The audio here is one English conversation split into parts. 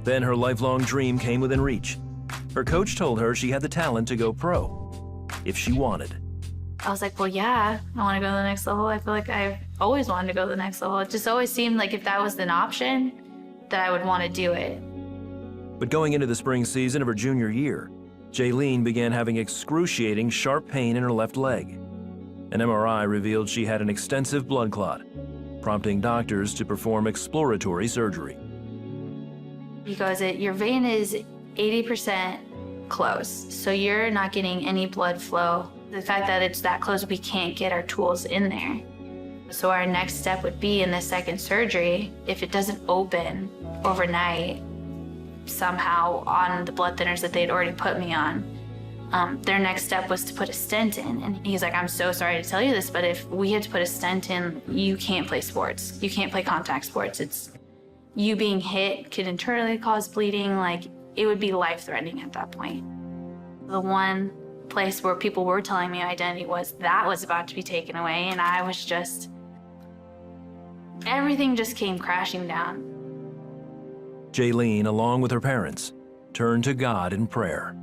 Then her lifelong dream came within reach. Her coach told her she had the talent to go pro, if she wanted. I was like, well, yeah, I want to go to the next level. I feel like I've always wanted to go to the next level. It just always seemed like if that was an option, that I would want to do it. But going into the spring season of her junior year, Jaylene began having excruciating sharp pain in her left leg. An MRI revealed she had an extensive blood clot, prompting doctors to perform exploratory surgery. He goes, your vein is 80% closed, so you're not getting any blood flow. The fact that it's that close, we can't get our tools in there. So our next step would be in the second surgery, if it doesn't open overnight, somehow on the blood thinners that they'd already put me on, their next step was to put a stent in. And he's like, I'm so sorry to tell you this, but if we had to put a stent in, you can't play sports. You can't play contact sports. It's you being hit could internally cause bleeding. Like, it would be life-threatening at that point. The one place where people were telling me identity was about to be taken away, and I was just, everything just came crashing down. Jaylene, along with her parents, turned to God in prayer.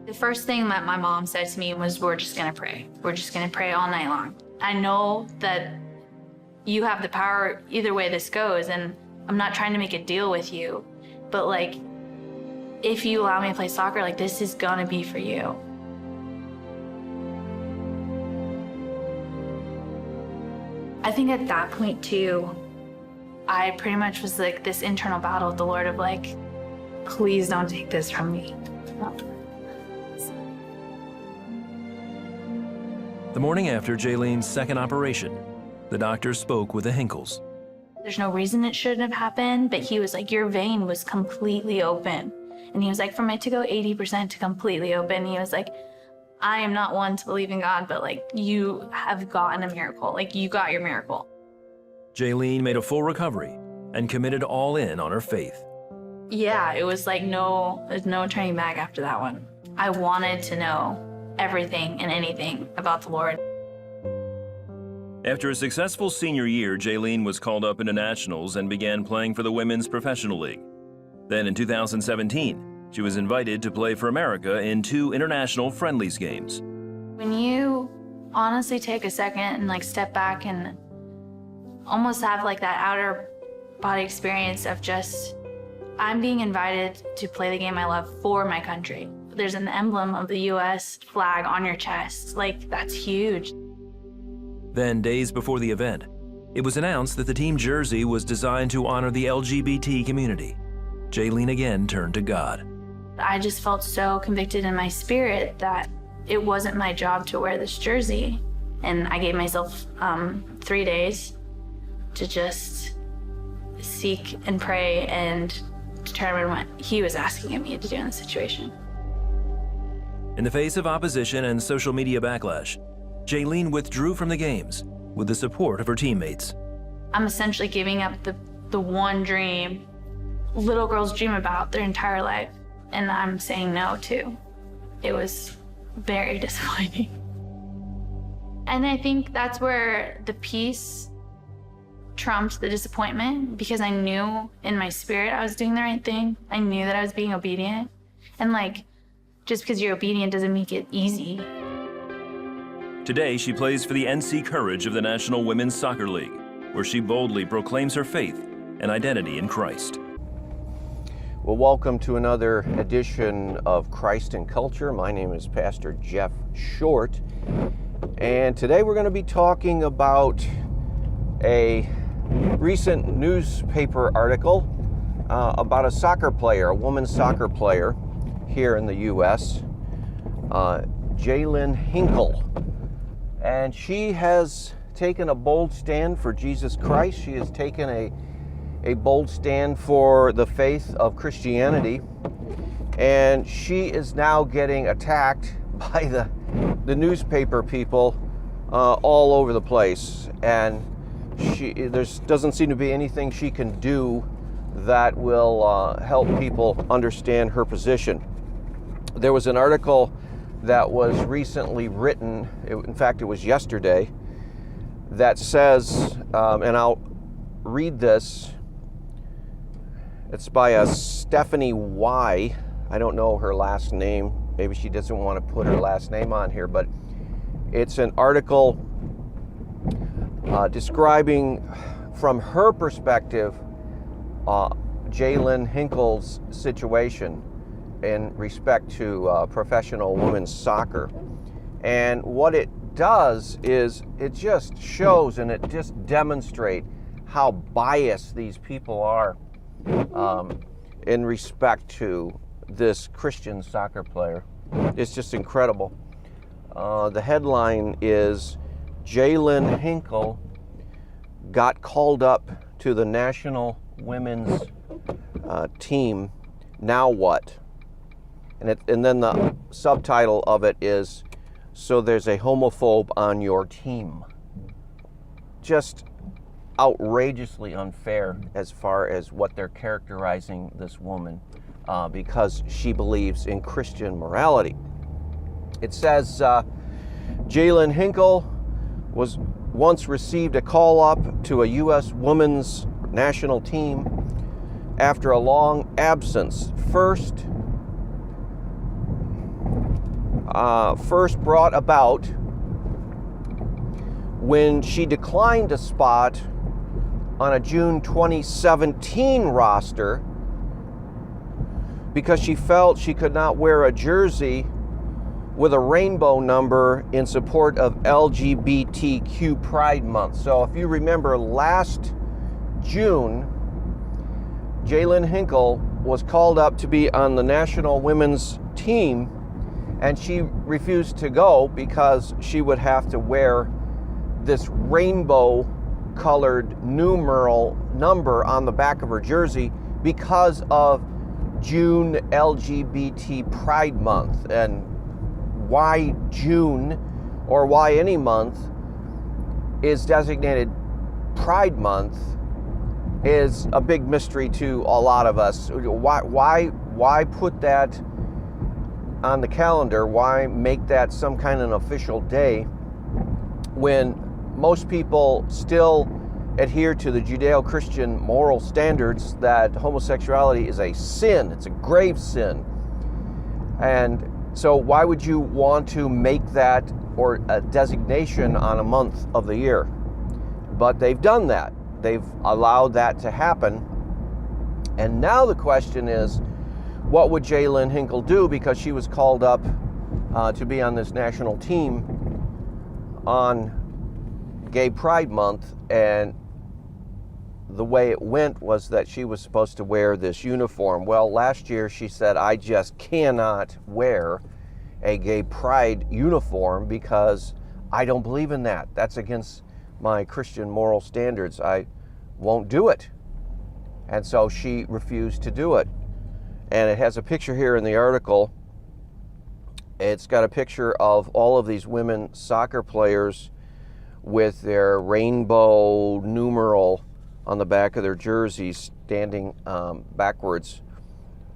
The first thing that my mom said to me was, we're just gonna pray. We're just gonna pray all night long. I know that you have the power either way this goes, and I'm not trying to make a deal with you, but like, if you allow me to play soccer, like, this is gonna be for you. I think at that point too, I pretty much was like this internal battle with the Lord of like, please don't take this from me. The morning after Jaylene's second operation, the doctor spoke with the Hinkles. There's no reason it shouldn't have happened, but he was like, your vein was completely open. And he was like, from it to go 80% to completely open, he was like, I am not one to believe in God, but like, you have gotten a miracle. Like, you got your miracle. Jaylene made a full recovery and committed all in on her faith. Yeah, it was like there's no turning back after that one. I wanted to know everything and anything about the Lord. After a successful senior year, Jaylene was called up into nationals and began playing for the Women's Professional League. Then in 2017, she was invited to play for America in 2 international friendlies games. When you honestly take a second and like step back and almost have like that outer body experience of just, I'm being invited to play the game I love for my country. There's an emblem of the US flag on your chest. Like, that's huge. Then, days before the event, it was announced that the team jersey was designed to honor the LGBT community. Jaylene again turned to God. I just felt so convicted in my spirit that it wasn't my job to wear this jersey. And I gave myself 3 days to just seek and pray and determine what he was asking of me to do in this situation. In the face of opposition and social media backlash, Jaylene withdrew from the games with the support of her teammates. I'm essentially giving up the one dream little girls dream about their entire life, and I'm saying no to. It was very disappointing. And I think that's where the peace trumped the disappointment, because I knew in my spirit I was doing the right thing. I knew that I was being obedient. And like, just because you're obedient doesn't make it easy. Today, she plays for the NC Courage of the National Women's Soccer League, where she boldly proclaims her faith and identity in Christ. Well, welcome to another edition of Christ and Culture. My name is Pastor Jeff Short, and today we're going to be talking about a recent newspaper article about a soccer player, a women's soccer player here in the U.S., Jaylene Hinkle. And she has taken a bold stand for Jesus Christ. She has taken a bold stand for the faith of Christianity, and she is now getting attacked by the newspaper people all over the place, and there doesn't seem to be anything she can do that will help people understand her position. There was an article that was recently written, in fact it was yesterday, that says, and I'll read this. It's by a Stephanie Y. I don't know her last name. Maybe she doesn't want to put her last name on here, but it's an article describing from her perspective Jalynn Hinkle's situation in respect to professional women's soccer. And what it does is it just shows and it just demonstrates how biased these people are in respect to this Christian soccer player. It's just incredible. The headline is Jalynn Hinkle got called up to the national women's team. Now what? And then the subtitle of it is, so there's a homophobe on your team. Just outrageously unfair as far as what they're characterizing this woman because she believes in Christian morality. It says Jalynn Hinkle was once received a call up to a U.S. women's national team after a long absence. First brought about when she declined a spot on a June 2017 roster because she felt she could not wear a jersey with a rainbow number in support of LGBTQ Pride Month. So if you remember, last June, Jalynn Hinkle was called up to be on the national women's team, and she refused to go because she would have to wear this rainbow colored numeral number on the back of her jersey because of June LGBT Pride Month. And why June or why any month is designated Pride Month is a big mystery to a lot of us. Why put that on the calendar? Why make that some kind of an official day when most people still adhere to the Judeo-Christian moral standards that homosexuality is a sin? It's a grave sin. And so why would you want to make that or a designation on a month of the year? But they've done that. They've allowed that to happen. And now the question is, what would Jalynn Hinkle do, because she was called up to be on this national team on Gay Pride Month, and the way it went was that she was supposed to wear this uniform. Well, last year she said, I just cannot wear a gay pride uniform because I don't believe in that. That's against my Christian moral standards. I won't do it. And so she refused to do it. And it has a picture here in the article. It's got a picture of all of these women soccer players with their rainbow numeral on the back of their jerseys standing backwards.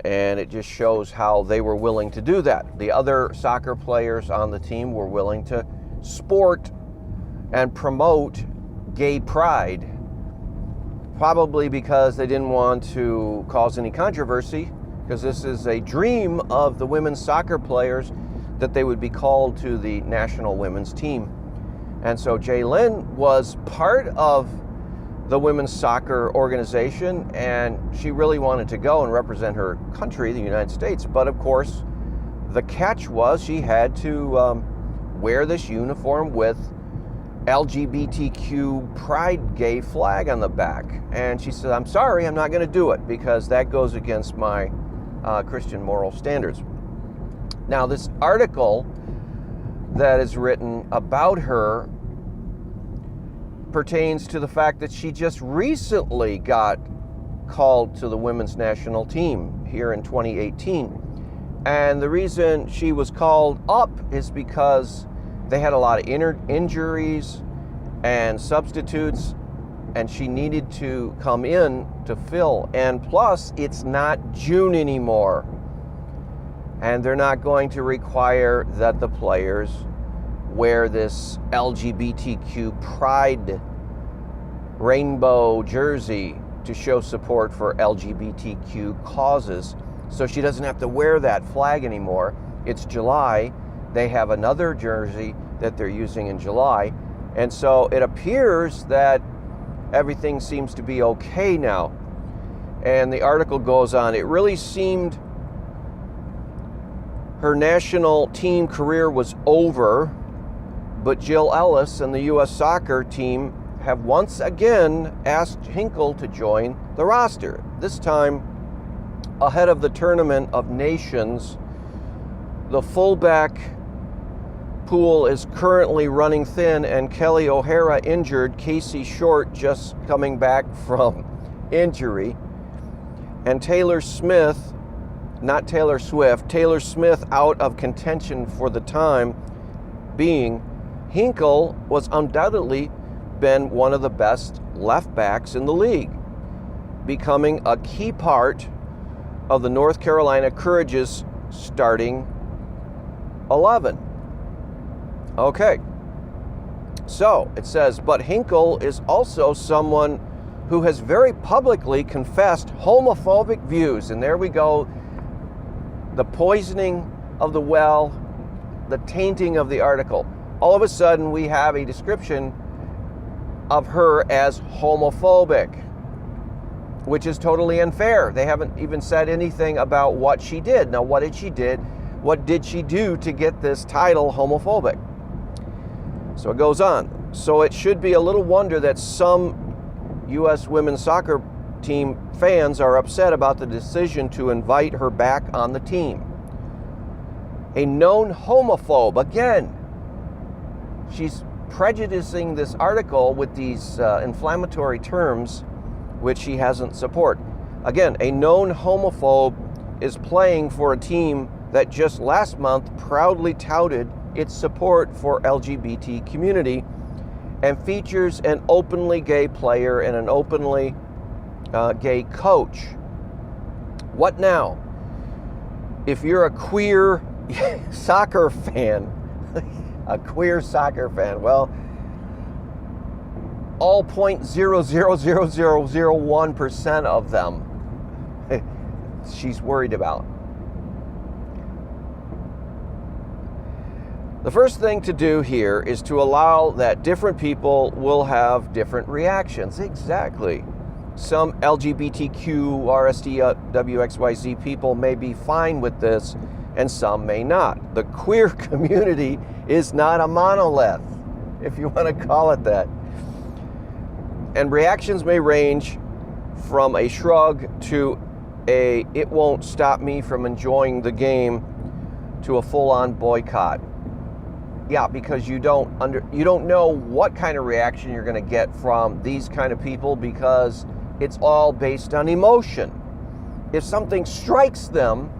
And it just shows how they were willing to do that. The other soccer players on the team were willing to sport and promote gay pride, probably because they didn't want to cause any controversy, because this is a dream of the women's soccer players that they would be called to the national women's team. And so Jalynn was part of the women's soccer organization, and she really wanted to go and represent her country, the United States. But of course, the catch was she had to wear this uniform with LGBTQ pride gay flag on the back. And she said, I'm sorry, I'm not going to do it because that goes against my Christian moral standards. Now, this article that is written about her pertains to the fact that she just recently got called to the women's national team here in 2018. And the reason she was called up is because they had a lot of injuries and substitutes, and she needed to come in to fill. And plus, it's not June anymore. And they're not going to require that the players wear this LGBTQ pride rainbow jersey to show support for LGBTQ causes. So she doesn't have to wear that flag anymore. It's July. They have another jersey that they're using in July. And so it appears that everything seems to be okay now. And the article goes on. It really seemed her national team career was over, but Jill Ellis and the U.S. soccer team have once again asked Hinkle to join the roster, this time ahead of the Tournament of Nations. The fullback pool is currently running thin, and Kelly O'Hara injured, Casey Short just coming back from injury, and Taylor Smith, not Taylor Swift, Taylor Smith out of contention for the time being. Hinkle was undoubtedly been one of the best left backs in the league, becoming a key part of the North Carolina Courage's starting 11. Okay, so it says, but Hinkle is also someone who has very publicly confessed homophobic views. And there we go, the poisoning of the well, the tainting of the article. All of a sudden we have a description of her as homophobic, which is totally unfair. They haven't even said anything about what she did. Now, what did she do to get this title, homophobic? So it goes on. So it should be a little wonder that some U.S. women's soccer team fans are upset about the decision to invite her back on the team. A known homophobe, again, she's prejudicing this article with these inflammatory terms which she hasn't support. Again, a known homophobe is playing for a team that just last month proudly touted its support for LGBT community and features an openly gay player and an openly gay coach. What now? If you're a queer soccer fan, well, all 0.000001% of them she's worried about. The first thing to do here is to allow that different people will have different reactions. Exactly. Some LGBTQ, RSD, WXYZ people may be fine with this, and some may not. The queer community is not a monolith, if you want to call it that. And reactions may range from a shrug to a "it won't stop me from enjoying the game" to a full-on boycott. Yeah, because you don't know what kind of reaction you're going to get from these kind of people, because it's all based on emotion. If something strikes them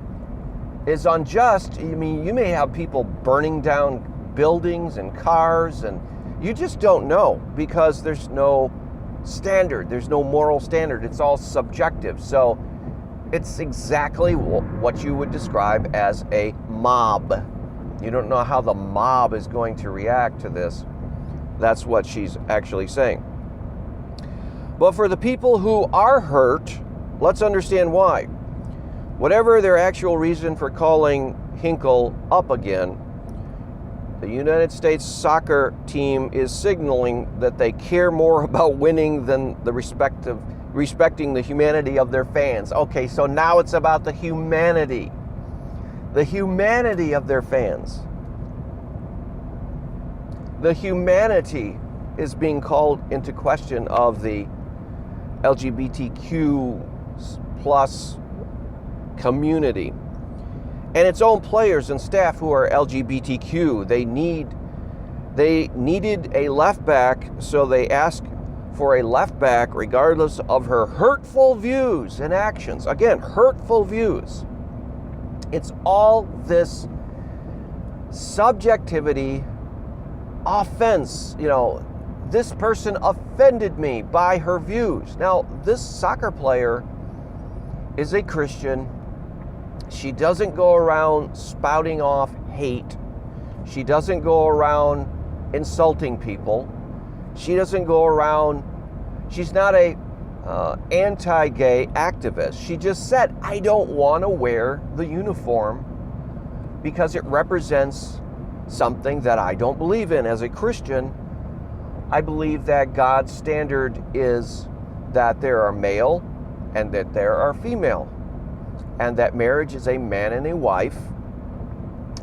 is unjust, I mean, you may have people burning down buildings and cars, and you just don't know, because there's no standard, there's no moral standard. It's all subjective. So it's exactly what you would describe as a mob. You don't know how the mob is going to react to this. That's what she's actually saying. But for the people who are hurt, let's understand why. Whatever their actual reason for calling Hinkle up again, the United States soccer team is signaling that they care more about winning than respecting the humanity of their fans. Okay, so now it's about the humanity of their fans. The humanity is being called into question of the LGBTQ plus community. And its own players and staff who are LGBTQ, they needed a left back, so they asked for a left back regardless of her hurtful views and actions. Again, hurtful views. It's all this subjectivity, offense. You know, this person offended me by her views. Now, this soccer player is a Christian. She doesn't go around spouting off hate. She doesn't go around insulting people. She doesn't go around, she's not a anti-gay activist. She just said, I don't want to wear the uniform because it represents something that I don't believe in. As a Christian, I believe that God's standard is that there are male and that there are female, and that marriage is a man and a wife,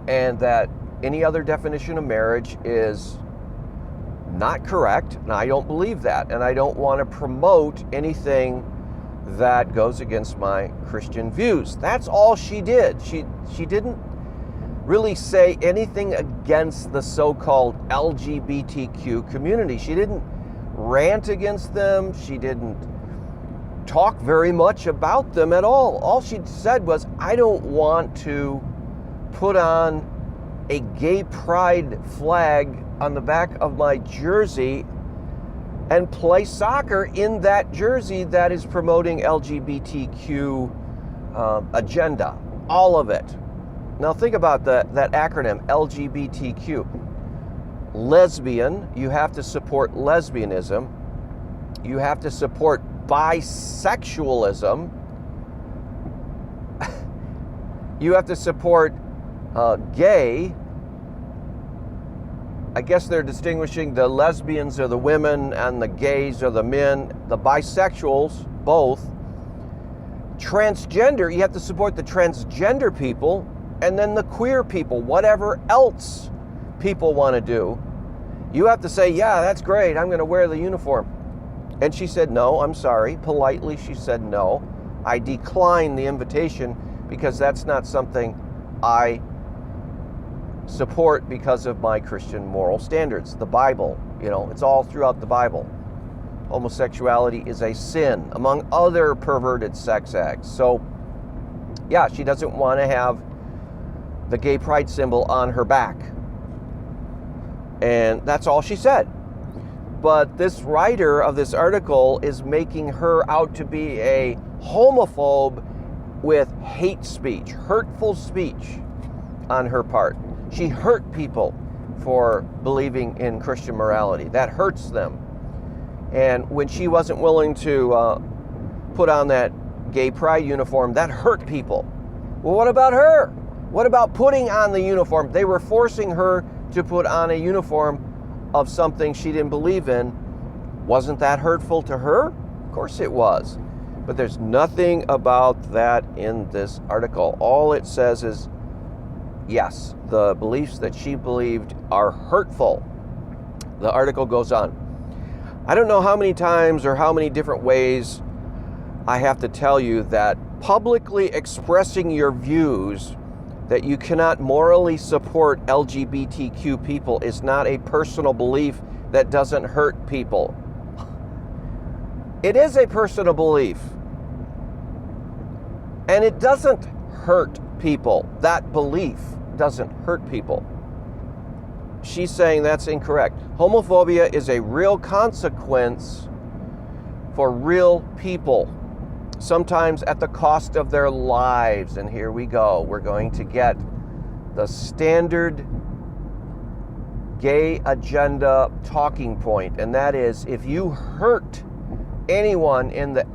and that any other definition of marriage is not correct, and I don't believe that, and I don't want to promote anything that goes against my Christian views. That's all she did. She didn't really say anything against the so-called LGBTQ community. She didn't rant against them. She didn't talk very much about them at all. All she said was, I don't want to put on a gay pride flag on the back of my jersey and play soccer in that jersey that is promoting LGBTQ agenda. All of it. Now think about that acronym, LGBTQ. Lesbian, you have to support lesbianism. You have to support bisexualism. You have to support gay. I guess they're distinguishing the lesbians are the women and the gays are the men, the bisexuals, both. Transgender, you have to support the transgender people, and then the queer people, whatever else people want to do. You have to say, yeah, that's great, I'm going to wear the uniform. And she said, no, I'm sorry. Politely, she said, no, I decline the invitation because that's not something I support because of my Christian moral standards. The Bible, it's all throughout the Bible. Homosexuality is a sin, among other perverted sex acts. So, yeah, she doesn't want to have the gay pride symbol on her back. And that's all she said. But this writer of this article is making her out to be a homophobe with hate speech, hurtful speech on her part. She hurt people for believing in Christian morality. That hurts them. And when she wasn't willing to put on that gay pride uniform, that hurt people. Well, what about her? What about putting on the uniform? They were forcing her to put on a uniform of something she didn't believe in. Wasn't that hurtful to her? Of course it was. But there's nothing about that in this article. All it says is, yes, the beliefs that she believed are hurtful. The article goes on. I don't know how many times or how many different ways I have to tell you that publicly expressing your views that you cannot morally support LGBTQ people is not a personal belief that doesn't hurt people. It is a personal belief. And it doesn't hurt people. That belief doesn't hurt people. She's saying that's incorrect. Homophobia is a real consequence for real people, sometimes at the cost of their lives. And here we go. We're going to get the standard gay agenda talking point, and that is, if you hurt anyone in the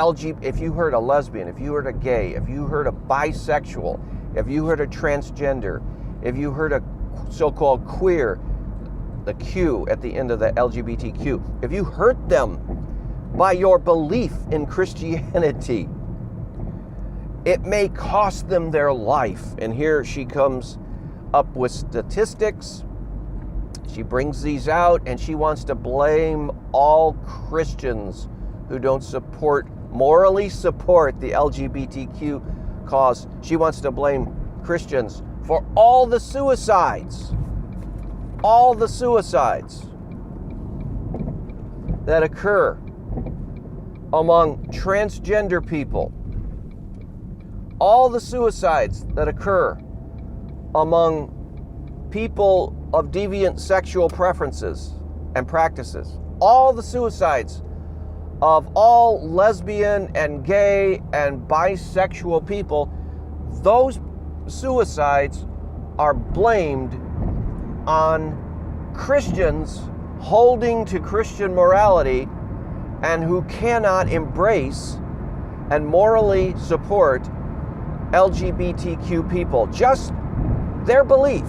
if you hurt a lesbian, if you hurt a gay, if you hurt a bisexual, if you hurt a transgender, if you hurt a so-called queer, the Q at the end of the LGBTQ, if you hurt them by your belief in Christianity, it may cost them their life. And here she comes up with statistics. She brings these out, and she wants to blame all Christians who don't morally support the LGBTQ cause. She wants to blame Christians for all the suicides that occur among transgender people, all the suicides that occur among people of deviant sexual preferences and practices, all the suicides of all lesbian and gay and bisexual people, those suicides are blamed on Christians holding to Christian morality and who cannot embrace and morally support LGBTQ people. Just their belief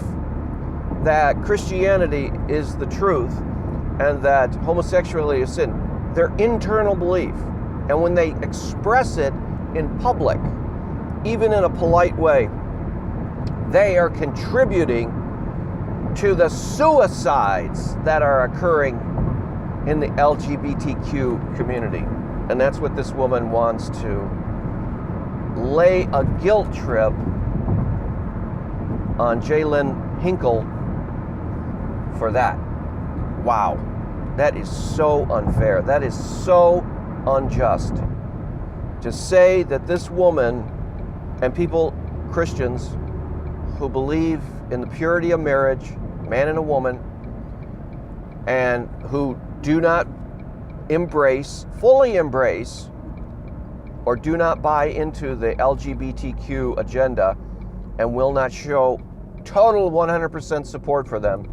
that Christianity is the truth and that homosexuality is sin, their internal belief. And when they express it in public, even in a polite way, they are contributing to the suicides that are occurring in the LGBTQ community. And that's what this woman wants to lay a guilt trip on Jalynn Hinkle for that. Wow, that is so unfair. That is so unjust. To say that this woman and people, Christians, who believe in the purity of marriage, man and a woman, and who do not fully embrace, or do not buy into the LGBTQ agenda and will not show total 100% support for them,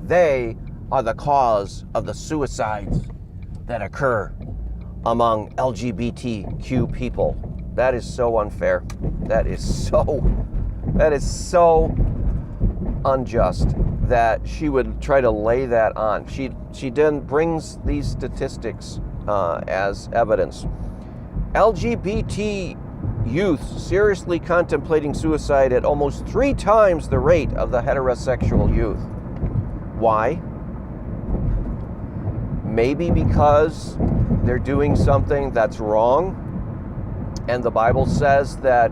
they are the cause of the suicides that occur among LGBTQ people. That is so unfair. That is so unjust that she would try to lay that on. She then brings these statistics as evidence. LGBT youth seriously contemplating suicide at almost 3 times the rate of the heterosexual youth. Why? Maybe because they're doing something that's wrong, and the Bible says that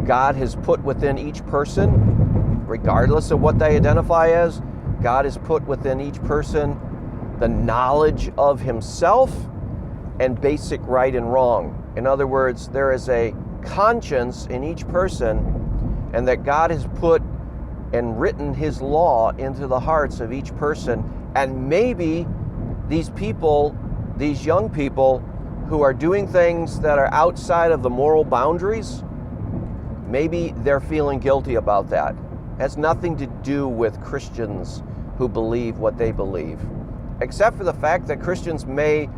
God has put within each person, regardless of what they identify as, God has put within each person the knowledge of himself and basic right and wrong. In other words, there is a conscience in each person, and that God has put and written his law into the hearts of each person. And maybe these people, these young people who are doing things that are outside of the moral boundaries, maybe they're feeling guilty about that. It has nothing to do with Christians who believe what they believe, except for the fact that Christians may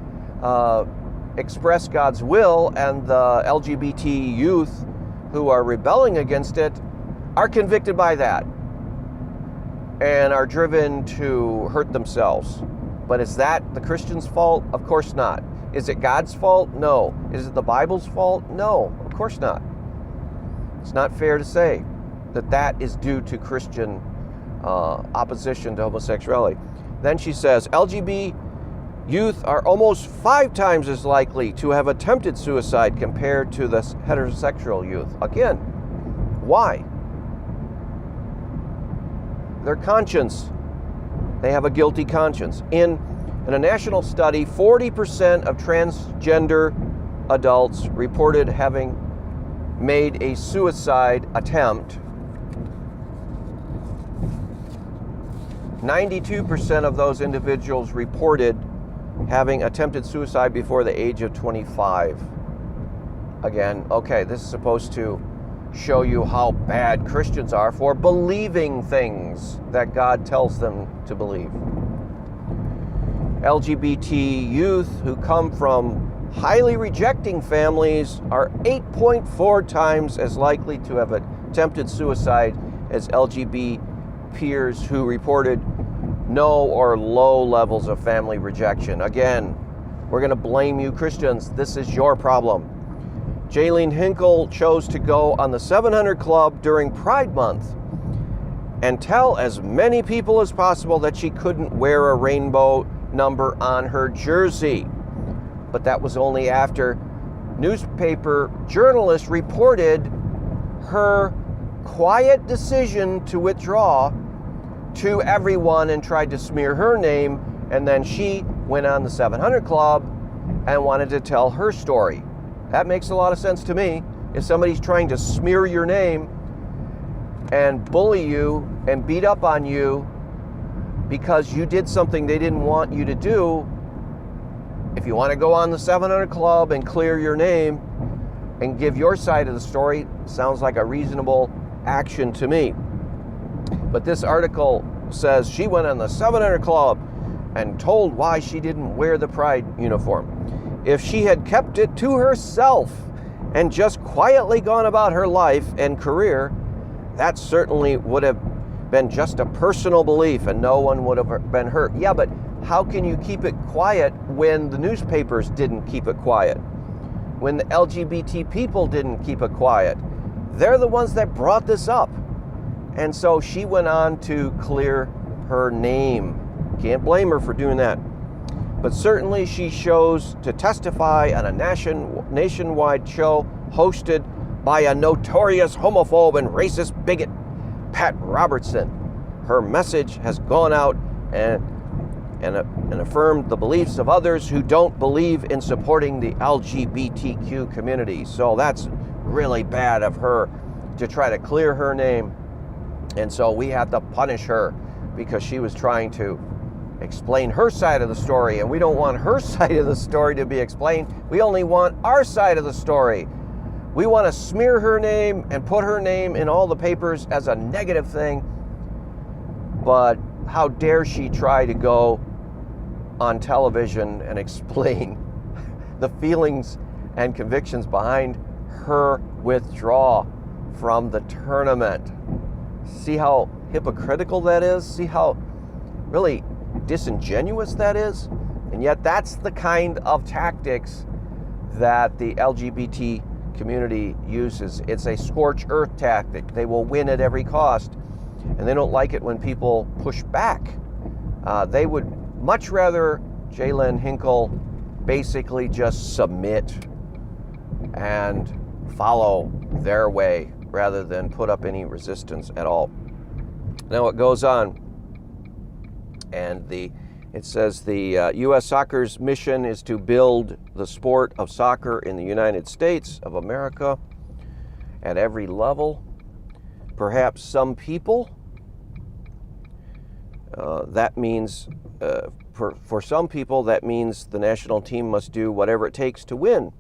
express God's will, and the LGBT youth who are rebelling against it are convicted by that and are driven to hurt themselves. But is that the Christian's fault? Of course not. Is it God's fault? No. Is it the Bible's fault? No, of course not. It's not fair to say that that is due to Christian opposition to homosexuality. Then she says, LGBT youth are almost 5 times as likely to have attempted suicide compared to the heterosexual youth. Again, why? Their conscience. They have a guilty conscience. In a national study, 40% of transgender adults reported having made a suicide attempt. 92% of those individuals reported having attempted suicide before the age of 25. Again, okay, this is supposed to show you how bad Christians are for believing things that God tells them to believe. LGBT youth who come from highly rejecting families are 8.4 times as likely to have attempted suicide as LGBT peers who reported no or low levels of family rejection. Again, we're going to blame you Christians. This is your problem. Jalynn Hinkle chose to go on the 700 Club during Pride Month and tell as many people as possible that she couldn't wear a rainbow number on her jersey. But that was only after newspaper journalists reported her quiet decision to withdraw to everyone and tried to smear her name, and then she went on the 700 Club and wanted to tell her story. That makes a lot of sense to me. If somebody's trying to smear your name and bully you and beat up on you because you did something they didn't want you to do, if you want to go on the 700 Club and clear your name and give your side of the story, sounds like a reasonable action to me. But this article says she went on the 700 Club and told why she didn't wear the pride uniform. If she had kept it to herself and just quietly gone about her life and career, that certainly would have been just a personal belief and no one would have been hurt. Yeah, but how can you keep it quiet when the newspapers didn't keep it quiet? When the LGBT people didn't keep it quiet? They're the ones that brought this up. And so she went on to clear her name. Can't blame her for doing that. But certainly she chose to testify on a nationwide show hosted by a notorious homophobe and racist bigot, Pat Robertson. Her message has gone out and affirmed the beliefs of others who don't believe in supporting the LGBTQ community. So that's really bad of her to try to clear her name. And so we have to punish her because she was trying to explain her side of the story, and we don't want her side of the story to be explained. We only want our side of the story. We want to smear her name and put her name in all the papers as a negative thing. But how dare she try to go on television and explain the feelings and convictions behind her withdrawal from the tournament. See how hypocritical that is? See how really disingenuous that is? And yet that's the kind of tactics that the LGBT community uses. It's a scorched earth tactic. They will win at every cost. And they don't like it when people push back. They would much rather Jalene Hinkle basically just submit and follow their way rather than put up any resistance at all. Now it goes on, and it says the U.S. Soccer's mission is to build the sport of soccer in the United States of America at every level. Perhaps some people, that means, for some people, that means the national team must do whatever it takes to win.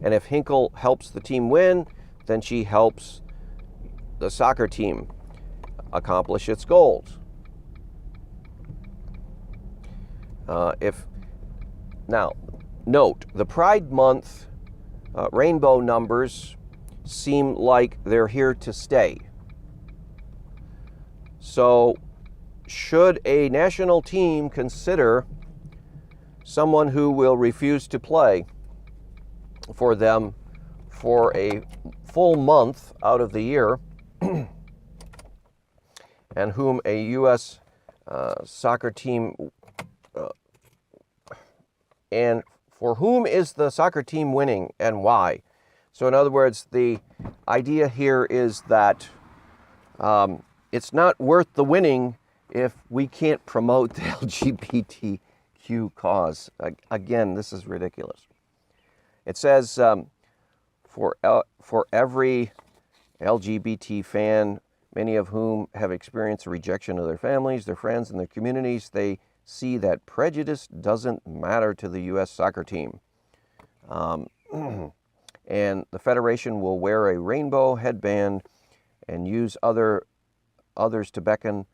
And if Hinkle helps the team win, then she helps the soccer team accomplish its goals. Now, note, the Pride Month rainbow numbers seem like they're here to stay. So, should a national team consider someone who will refuse to play for them for a full month out of the year, and whom a U.S. Soccer team, and for whom is the soccer team winning and why? So in other words, the idea here is that it's not worth the winning if we can't promote the LGBTQ cause. Again, this is ridiculous. It says, for every LGBT fan, many of whom have experienced a rejection of their families, their friends, and their communities, they see that prejudice doesn't matter to the U.S. soccer team. And the Federation will wear a rainbow headband and use others to beckon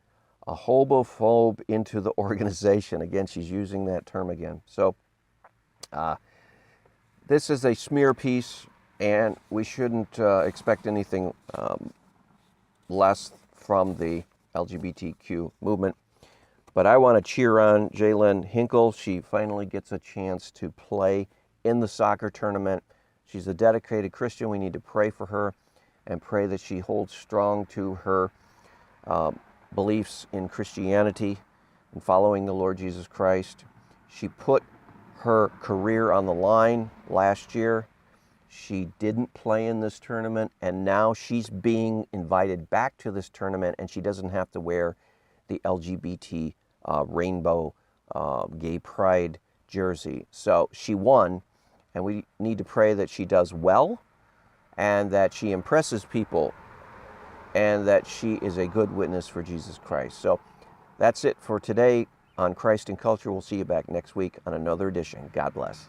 a homophobe into the organization. Again, she's using that term again. So this is a smear piece, and we shouldn't expect anything less from the LGBTQ movement. But I want to cheer on Jalene Hinkle. She finally gets a chance to play in the soccer tournament. She's a dedicated Christian. We need to pray for her and pray that she holds strong to her beliefs in Christianity and following the Lord Jesus Christ. She put her career on the line last year. She didn't play in this tournament, and now she's being invited back to this tournament, and she doesn't have to wear the LGBT rainbow gay pride jersey. So she won, and we need to pray that she does well and that she impresses people and that she is a good witness for Jesus Christ. So that's it for today on Christ and Culture. We'll see you back next week on another edition. God bless.